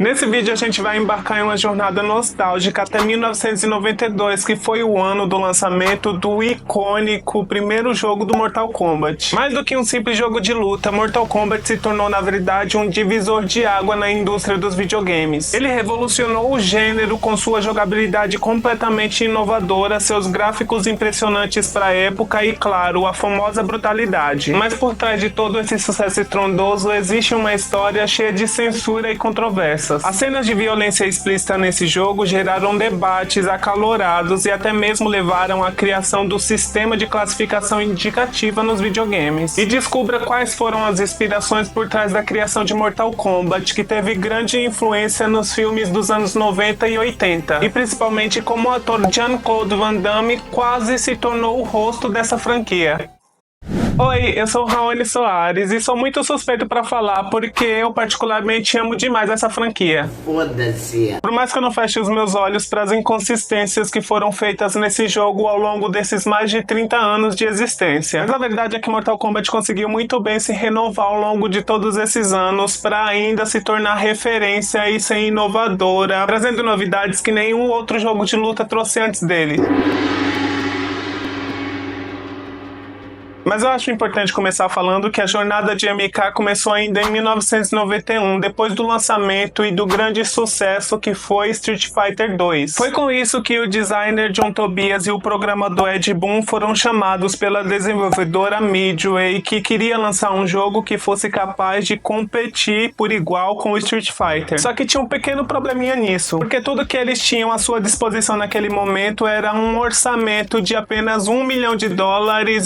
Nesse vídeo a gente vai embarcar em uma jornada nostálgica até 1992, que foi o ano do lançamento do icônico primeiro jogo do Mortal Kombat. Mais do que um simples jogo de luta, Mortal Kombat se tornou na verdade um divisor de água na indústria dos videogames. Ele revolucionou o gênero com sua jogabilidade completamente inovadora, seus gráficos impressionantes para a época e, claro, a famosa brutalidade. Mas por trás de todo esse sucesso estrondoso existe uma história cheia de censura e controvérsias. As cenas de violência explícita nesse jogo geraram debates acalorados e até mesmo levaram à criação do sistema de classificação indicativa nos videogames. E descubra quais foram as inspirações por trás da criação de Mortal Kombat, que teve grande influência nos filmes dos anos 90 e 80, e principalmente como o ator Jean-Claude Van Damme quase se tornou o rosto dessa franquia. Oi, eu sou o Raoni Soares e sou muito suspeito pra falar porque eu particularmente amo demais essa franquia. Foda-se. Por mais que eu não feche os meus olhos para as inconsistências que foram feitas nesse jogo ao longo desses mais de 30 anos de existência. Mas a verdade é que Mortal Kombat conseguiu muito bem se renovar ao longo de todos esses anos para ainda se tornar referência e ser inovadora, trazendo novidades que nenhum outro jogo de luta trouxe antes dele. Mas eu acho importante começar falando que a jornada de MK começou ainda em 1991, depois do lançamento e do grande sucesso que foi Street Fighter 2. Foi com isso que o designer John Tobias e o programador Ed Boon foram chamados pela desenvolvedora Midway, que queria lançar um jogo que fosse capaz de competir por igual com o Street Fighter. Só que tinha um pequeno probleminha nisso, porque tudo que eles tinham à sua disposição naquele momento era um orçamento de apenas $1 milhão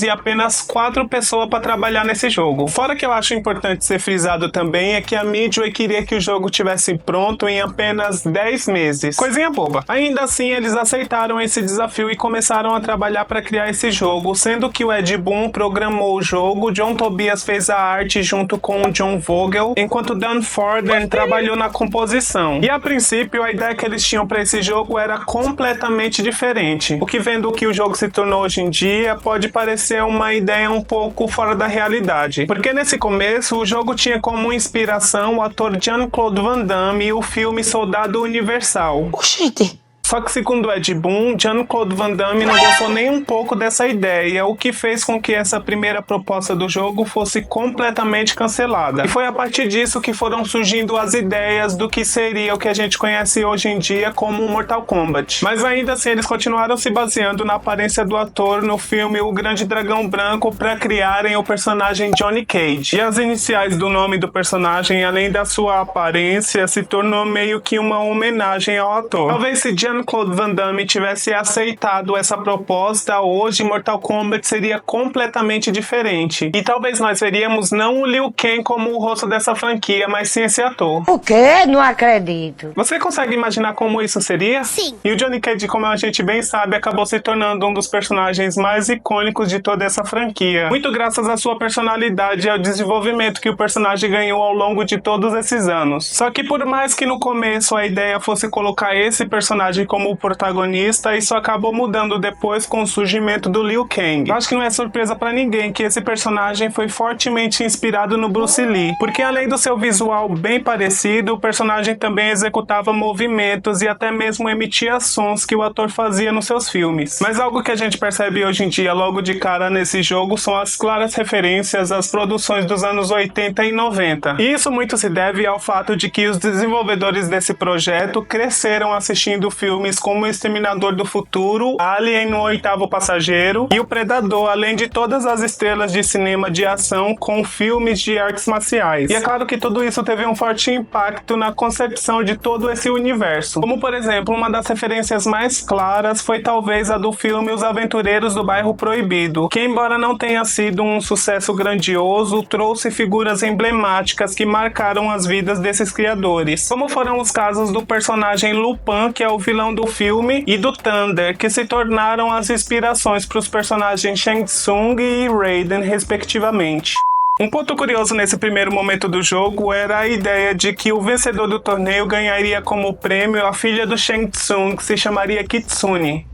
e apenas 4 pessoas para trabalhar nesse jogo. Fora que eu acho importante ser frisado também é que a Midway queria que o jogo tivesse pronto em apenas 10 meses. Coisinha boba. Ainda assim, eles aceitaram esse desafio e começaram a trabalhar para criar esse jogo, sendo que o Ed Boon programou o jogo, John Tobias fez a arte junto com o John Vogel, enquanto Dan Forden trabalhou na composição. E a princípio, a ideia que eles tinham para esse jogo era completamente diferente. O que vendo o que o jogo se tornou hoje em dia, pode parecer uma ideia um pouco fora da realidade. Porque nesse começo, o jogo tinha como inspiração o ator Jean-Claude Van Damme e o filme Soldado Universal. Oxente. Só que segundo Ed Boon, Jean-Claude Van Damme não gostou nem um pouco dessa ideia, o que fez com que essa primeira proposta do jogo fosse completamente cancelada. E foi a partir disso que foram surgindo as ideias do que seria o que a gente conhece hoje em dia como Mortal Kombat. Mas ainda assim eles continuaram se baseando na aparência do ator no filme O Grande Dragão Branco para criarem o personagem Johnny Cage. E as iniciais do nome do personagem, além da sua aparência, se tornou meio que uma homenagem ao ator. Talvez se Jean-Claude Van Damme tivesse aceitado essa proposta, hoje Mortal Kombat seria completamente diferente. E talvez nós veríamos não o Liu Kang como o rosto dessa franquia, mas sim esse ator. O quê? Não acredito. Você consegue imaginar como isso seria? Sim. E o Johnny Cage, como a gente bem sabe, acabou se tornando um dos personagens mais icônicos de toda essa franquia. Muito graças à sua personalidade e ao desenvolvimento que o personagem ganhou ao longo de todos esses anos. Só que por mais que no começo a ideia fosse colocar esse personagem como o protagonista, isso acabou mudando depois com o surgimento do Liu Kang. Acho que não é surpresa pra ninguém que esse personagem foi fortemente inspirado no Bruce Lee, porque além do seu visual bem parecido, o personagem também executava movimentos e até mesmo emitia sons que o ator fazia nos seus filmes. Mas algo que a gente percebe hoje em dia logo de cara nesse jogo são as claras referências às produções dos anos 80 e 90. E isso muito se deve ao fato de que os desenvolvedores desse projeto cresceram assistindo filmes como O Exterminador do Futuro, Alien no Oitavo Passageiro e O Predador, além de todas as estrelas de cinema de ação com filmes de artes marciais. E é claro que tudo isso teve um forte impacto na concepção de todo esse universo. Como, por exemplo, uma das referências mais claras foi talvez a do filme Os Aventureiros do Bairro Proibido, que embora não tenha sido um sucesso grandioso, trouxe figuras emblemáticas que marcaram as vidas desses criadores, como foram os casos do personagem Lupin, que é o vilão do filme, e do Thunder, que se tornaram as inspirações para os personagens Shang Tsung e Raiden, respectivamente. Um ponto curioso nesse primeiro momento do jogo era a ideia de que o vencedor do torneio ganharia como prêmio a filha do Shang Tsung, que se chamaria Kitsune.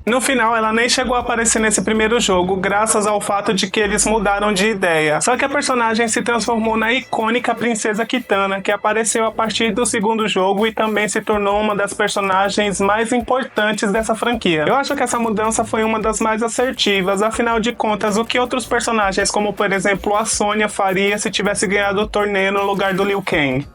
No final, ela nem chegou a aparecer nesse primeiro jogo, graças ao fato de que eles mudaram de ideia. Só que a personagem se transformou na icônica Princesa Kitana, que apareceu a partir do segundo jogo e também se tornou uma das personagens mais importantes dessa franquia. Eu acho que essa mudança foi uma das mais assertivas, afinal de contas, o que outros personagens, como por exemplo a Sonya, faria se tivesse ganhado o torneio no lugar do Liu Kang?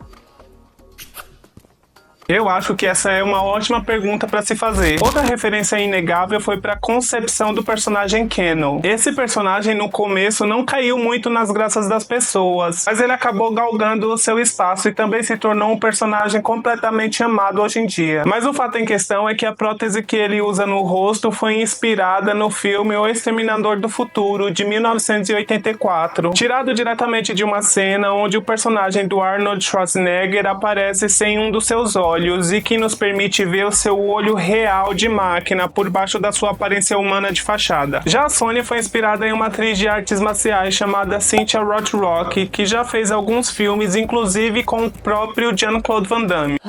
Eu acho que essa é uma ótima pergunta para se fazer. Outra referência inegável foi para a concepção do personagem Kano. Esse personagem no começo não caiu muito nas graças das pessoas, mas ele acabou galgando o seu espaço e também se tornou um personagem completamente amado hoje em dia. Mas o fato em questão é que a prótese que ele usa no rosto foi inspirada no filme O Exterminador do Futuro, de 1984, tirado diretamente de uma cena onde o personagem do Arnold Schwarzenegger aparece sem um dos seus olhos e que nos permite ver o seu olho real de máquina por baixo da sua aparência humana de fachada. Já a Sonya foi inspirada em uma atriz de artes marciais chamada Cynthia Rothrock, que já fez alguns filmes, inclusive com o próprio Jean-Claude Van Damme.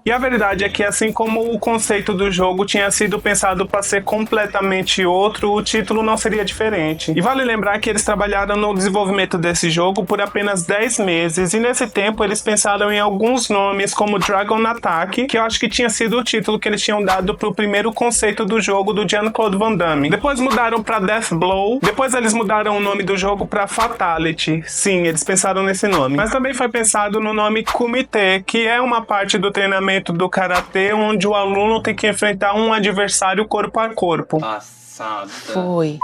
E a verdade é que, assim como o conceito do jogo tinha sido pensado para ser completamente outro, o título não seria diferente. E vale lembrar que eles trabalharam no desenvolvimento desse jogo por apenas 10 meses, e nesse tempo eles pensaram em alguns nomes como Dragon Attack, que eu acho que tinha sido o título que eles tinham dado pro primeiro conceito do jogo do Jean-Claude Van Damme. Depois mudaram para Death Blow, depois eles mudaram o nome do jogo para Fatality. Sim, eles pensaram nesse nome. Mas também foi pensado no nome Kumite, que é uma parte do treinamento do karatê onde o aluno tem que enfrentar um adversário corpo a corpo. Passada. Foi.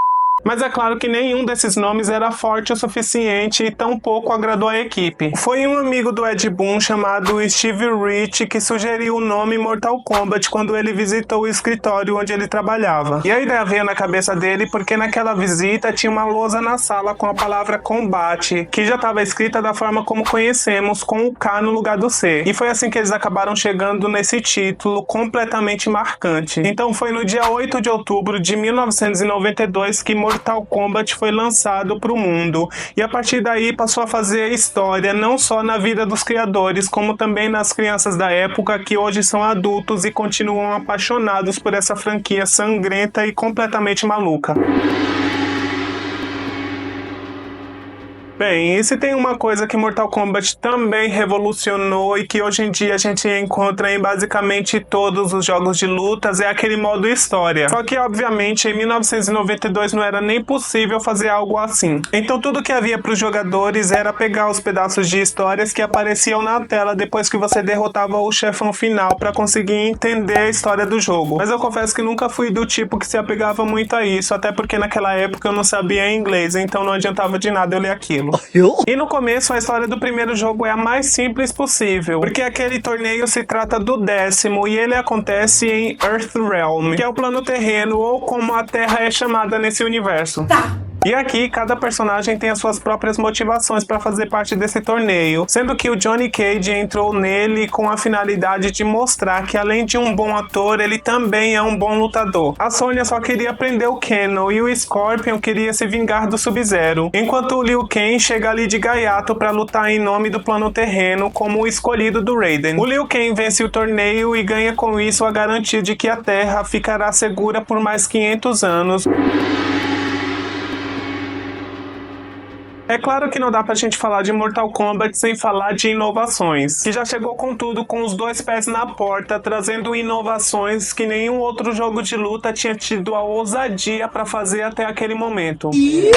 Mas é claro que nenhum desses nomes era forte o suficiente e tampouco agradou a equipe. Foi um amigo do Ed Boon chamado Steve Rich que sugeriu o nome Mortal Kombat quando ele visitou o escritório onde ele trabalhava. E a ideia veio na cabeça dele porque naquela visita tinha uma lousa na sala com a palavra combate, que já estava escrita da forma como conhecemos, com o K no lugar do C. E foi assim que eles acabaram chegando nesse título completamente marcante. Então foi no dia 8 de outubro de 1992 que Mortal Kombat foi lançado para o mundo, e a partir daí passou a fazer história não só na vida dos criadores, como também nas crianças da época que hoje são adultos e continuam apaixonados por essa franquia sangrenta e completamente maluca. Bem, e se tem uma coisa que Mortal Kombat também revolucionou e que hoje em dia a gente encontra em basicamente todos os jogos de lutas, é aquele modo história. Só que, obviamente, em 1992 não era nem possível fazer algo assim. Então tudo que havia para os jogadores era pegar os pedaços de histórias que apareciam na tela depois que você derrotava o chefão final para conseguir entender a história do jogo. Mas eu confesso que nunca fui do tipo que se apegava muito a isso, até porque naquela época eu não sabia inglês, então não adiantava de nada eu ler aquilo. E no começo a história do primeiro jogo é a mais simples possível, porque aquele torneio se trata do 10º e ele acontece em Earthrealm, que é o plano terreno ou como a Terra é chamada nesse universo. E aqui, cada personagem tem as suas próprias motivações para fazer parte desse torneio, sendo que o Johnny Cage entrou nele com a finalidade de mostrar que além de um bom ator, ele também é um bom lutador. A Sonya só queria prender o Kano e o Scorpion queria se vingar do Sub-Zero, enquanto o Liu Kang chega ali de gaiato para lutar em nome do plano terreno como o escolhido do Raiden. O Liu Kang vence o torneio e ganha com isso a garantia de que a Terra ficará segura por mais 500 anos. É claro que não dá pra gente falar de Mortal Kombat sem falar de inovações, que já chegou com tudo com os dois pés na porta, trazendo inovações que nenhum outro jogo de luta tinha tido a ousadia pra fazer até aquele momento. E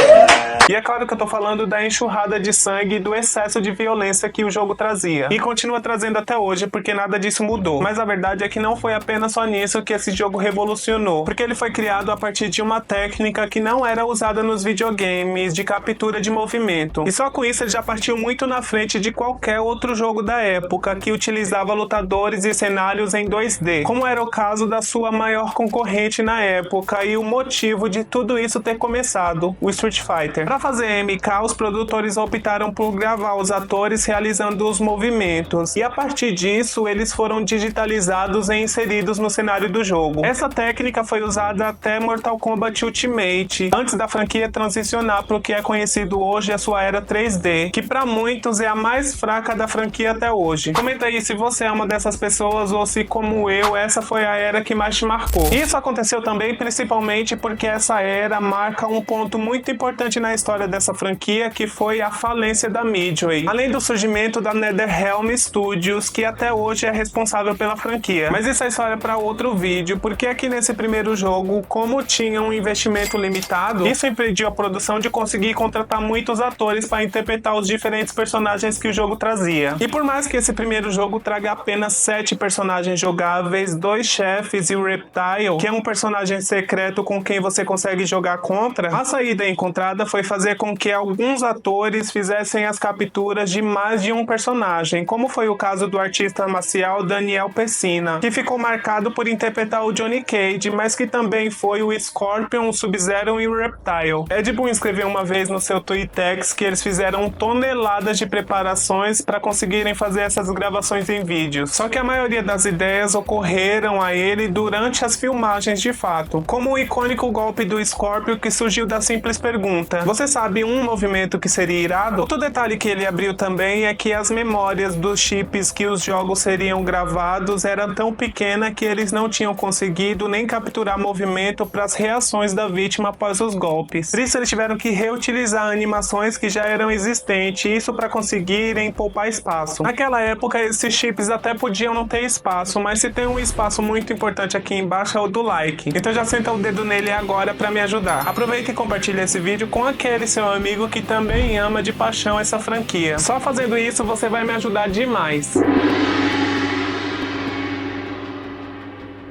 é claro que eu tô falando da enxurrada de sangue e do excesso de violência que o jogo trazia. E continua trazendo até hoje, porque nada disso mudou. Mas a verdade é que não foi apenas só nisso que esse jogo revolucionou, porque ele foi criado a partir de uma técnica que não era usada nos videogames de captura de movimento. E só com isso ele já partiu muito na frente de qualquer outro jogo da época que utilizava lutadores e cenários em 2D, como era o caso da sua maior concorrente na época e o motivo de tudo isso ter começado, o Street Fighter. Para fazer MK, os produtores optaram por gravar os atores realizando os movimentos, e a partir disso eles foram digitalizados e inseridos no cenário do jogo. Essa técnica foi usada até Mortal Kombat Ultimate, antes da franquia transicionar para o que é conhecido hoje auge a sua era 3D, que pra muitos é a mais fraca da franquia até hoje. Comenta aí se você é uma dessas pessoas ou se, como eu, essa foi a era que mais te marcou. Isso aconteceu também principalmente porque essa era marca um ponto muito importante na história dessa franquia, que foi a falência da Midway, além do surgimento da NetherRealm Studios, que até hoje é responsável pela franquia. Mas isso é história para outro vídeo, porque aqui nesse primeiro jogo, como tinha um investimento limitado, isso impediu a produção de conseguir contratar muitos atores para interpretar os diferentes personagens que o jogo trazia. E por mais que esse primeiro jogo traga apenas 7 personagens jogáveis, 2 chefes e o Reptile, que é um personagem secreto com quem você consegue jogar contra, a saída encontrada foi fazer com que alguns atores fizessem as capturas de mais de um personagem, como foi o caso do artista marcial Daniel Pessina, que ficou marcado por interpretar o Johnny Cage, mas que também foi o Scorpion, o Sub-Zero e o Reptile. Ed Boon escreveu uma vez no seu Twittex que eles fizeram toneladas de preparações para conseguirem fazer essas gravações em vídeos, só que a maioria das ideias ocorreram a ele durante as filmagens de fato, como o icônico golpe do Scorpion que surgiu da simples pergunta: você sabe um movimento que seria irado? Outro detalhe que ele abriu também é que as memórias dos chips que os jogos seriam gravados eram tão pequenas que eles não tinham conseguido nem capturar movimento para as reações da vítima após os golpes. Por isso eles tiveram que reutilizar animações que já eram existentes, isso para conseguirem poupar espaço. Naquela época esses chips até podiam não ter espaço, mas se tem um espaço muito importante aqui embaixo é o do like. Então já senta o dedo nele agora para me ajudar. Aproveita e compartilha esse vídeo com aquele seu amigo que também ama de paixão essa franquia. Só fazendo isso você vai me ajudar demais.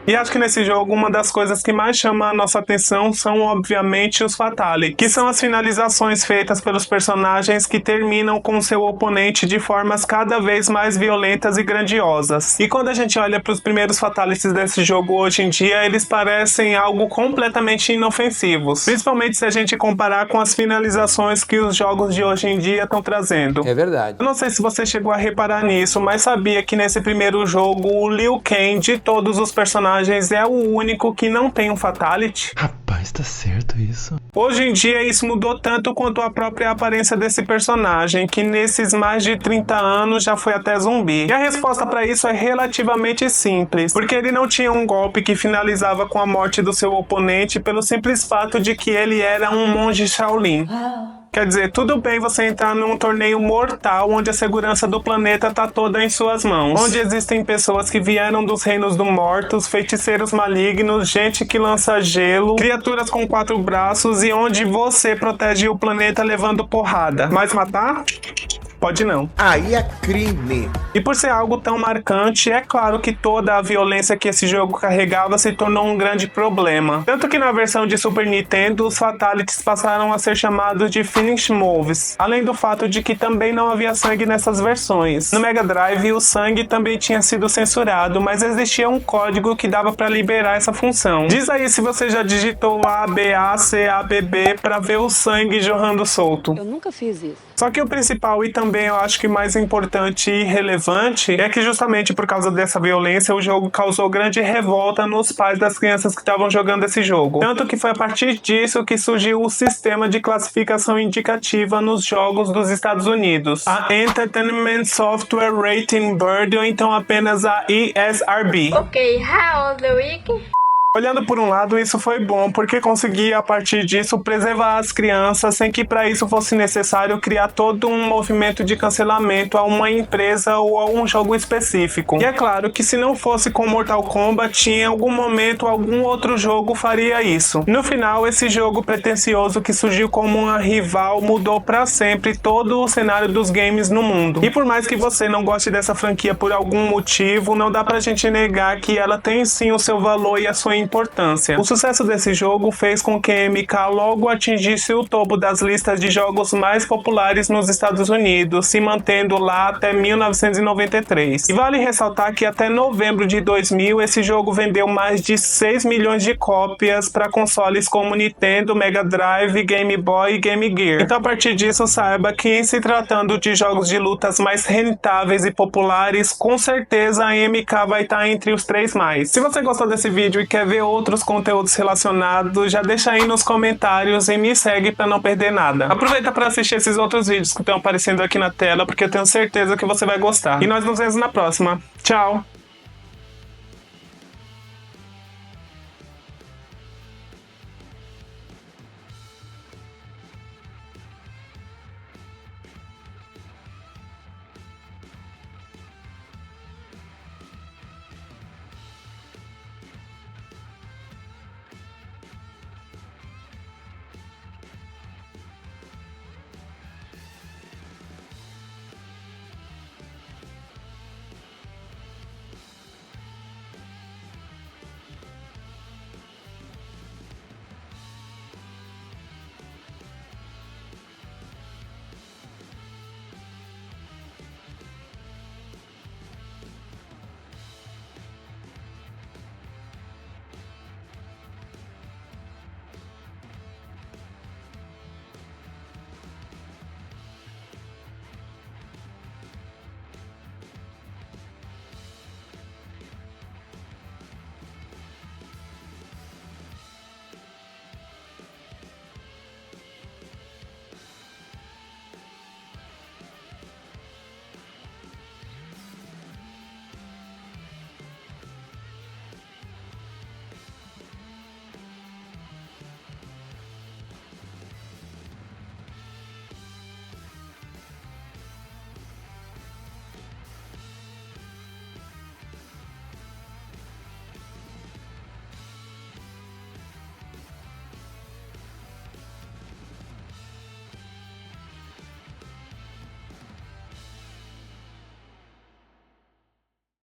E acho que nesse jogo uma das coisas que mais chama a nossa atenção são obviamente os Fatalities, que são as finalizações feitas pelos personagens que terminam com seu oponente de formas cada vez mais violentas e grandiosas. E quando a gente olha para os primeiros Fatalities desse jogo hoje em dia, eles parecem algo completamente inofensivos, principalmente se a gente comparar com as finalizações que os jogos de hoje em dia estão trazendo. É verdade. Eu não sei se você chegou a reparar nisso, mas sabia que nesse primeiro jogo o Liu Kang de todos os personagens é o único que não tem um Fatality? Rapaz, tá certo isso? Hoje em dia isso mudou tanto quanto a própria aparência desse personagem, que nesses mais de 30 anos já foi até zumbi. E a resposta para isso é relativamente simples, porque ele não tinha um golpe que finalizava com a morte do seu oponente pelo simples fato de que ele era um monge Shaolin. Quer dizer, tudo bem você entrar num torneio mortal onde a segurança do planeta tá toda em suas mãos, onde existem pessoas que vieram dos reinos dos mortos, feiticeiros malignos, gente que lança gelo, criaturas com 4 braços e onde você protege o planeta levando porrada. Mas matar? Pode não. Aí é crime. E por ser algo tão marcante, é claro que toda a violência que esse jogo carregava se tornou um grande problema. Tanto que na versão de Super Nintendo, os Fatalities passaram a ser chamados de Finish Moves, além do fato de que também não havia sangue nessas versões. No Mega Drive, o sangue também tinha sido censurado, mas existia um código que dava para liberar essa função. Diz aí se você já digitou A, B, A, C, A, B, B para ver o sangue jorrando solto. Eu nunca fiz isso. Só que o principal e também eu acho que mais importante e relevante é que justamente por causa dessa violência o jogo causou grande revolta nos pais das crianças que estavam jogando esse jogo. Tanto que foi a partir disso que surgiu o sistema de classificação indicativa nos jogos dos Estados Unidos, a Entertainment Software Rating Board, ou então apenas a ESRB. Okay, how old the week? Olhando por um lado, isso foi bom, porque conseguia, a partir disso, preservar as crianças sem que para isso fosse necessário criar todo um movimento de cancelamento a uma empresa ou a um jogo específico. E é claro que se não fosse com Mortal Kombat, em algum momento algum outro jogo faria isso. No final, esse jogo pretensioso que surgiu como uma rival mudou para sempre todo o cenário dos games no mundo. E por mais que você não goste dessa franquia por algum motivo, não dá pra gente negar que ela tem sim o seu valor e a sua importância. O sucesso desse jogo fez com que a MK logo atingisse o topo das listas de jogos mais populares nos Estados Unidos, se mantendo lá até 1993. E vale ressaltar que até novembro de 2000 esse jogo vendeu mais de 6 milhões de cópias para consoles como Nintendo, Mega Drive, Game Boy e Game Gear. Então a partir disso saiba que em se tratando de jogos de lutas mais rentáveis e populares, com certeza a MK vai estar entre os 3 mais. Se você gostou desse vídeo e quer quer ver outros conteúdos relacionados, já deixa aí nos comentários e me segue pra não perder nada. Aproveita pra assistir esses outros vídeos que estão aparecendo aqui na tela, porque eu tenho certeza que você vai gostar. E nós nos vemos na próxima. Tchau!